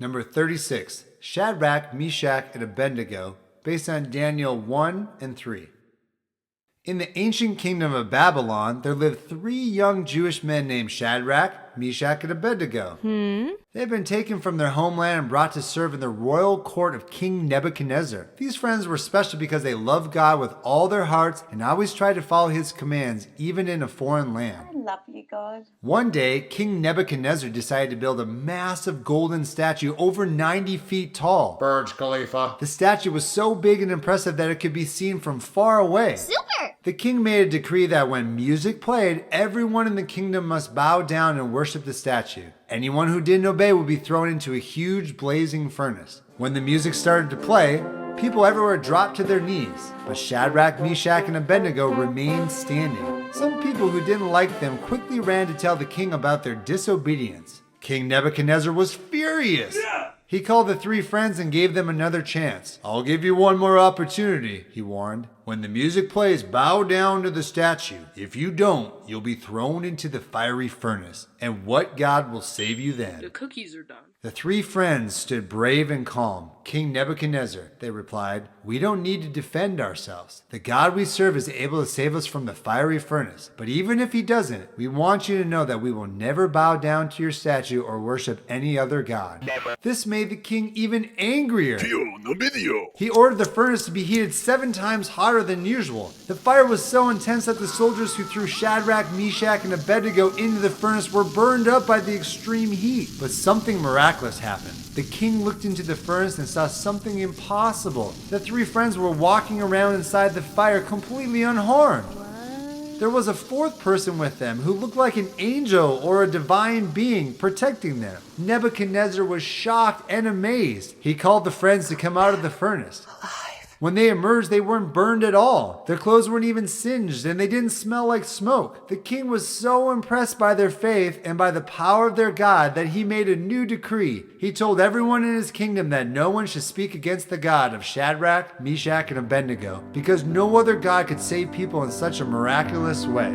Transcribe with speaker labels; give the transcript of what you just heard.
Speaker 1: Number 36, Shadrach, Meshach, and Abednego, based on Daniel 1 and 3. In the ancient kingdom of Babylon, there lived 3 young Jewish men named Shadrach, Meshach, and Abednego. They had been taken from their homeland and brought to serve in the royal court of King Nebuchadnezzar. These friends were special because they loved God with all their hearts and always tried to follow his commands, even in a foreign land.
Speaker 2: I love you, God.
Speaker 1: One day, King Nebuchadnezzar decided to build a massive golden statue over 90 feet tall.
Speaker 3: Burj Khalifa.
Speaker 1: The statue was so big and impressive that it could be seen from far away.
Speaker 4: Super!
Speaker 1: The king made a decree that when music played, everyone in the kingdom must bow down and worship the statue. Anyone who didn't obey would be thrown into a huge blazing furnace. When the music started to play, people everywhere dropped to their knees, but Shadrach, Meshach, and Abednego remained standing. Some people who didn't like them quickly ran to tell the king about their disobedience. King Nebuchadnezzar was furious. He called the 3 friends and gave them another chance. "I'll give you one more opportunity," he warned. "When the music plays, bow down to the statue. If you don't, you'll be thrown into the fiery furnace. And what God will save you then?"
Speaker 5: The cookies are done.
Speaker 1: The 3 friends stood brave and calm. "King Nebuchadnezzar," they replied, "we don't need to defend ourselves. The God we serve is able to save us from the fiery furnace. But even if he doesn't, we want you to know that we will never bow down to your statue or worship any other god." This made the king even angrier. He ordered the furnace to be heated 7 times hotter than usual. The fire was so intense that the soldiers who threw Shadrach, Meshach, and Abednego into the furnace were burned up by the extreme heat. But something miraculous happened. The king looked into the furnace and saw something impossible. The 3 friends were walking around inside the fire completely unharmed. There was a 4th person with them who looked like an angel or a divine being protecting them. Nebuchadnezzar was shocked and amazed. He called the friends to come out of the furnace. When they emerged, they weren't burned at all. Their clothes weren't even singed, and they didn't smell like smoke. The king was so impressed by their faith and by the power of their God that he made a new decree. He told everyone in his kingdom that no one should speak against the God of Shadrach, Meshach, and Abednego, because no other God could save people in such a miraculous way.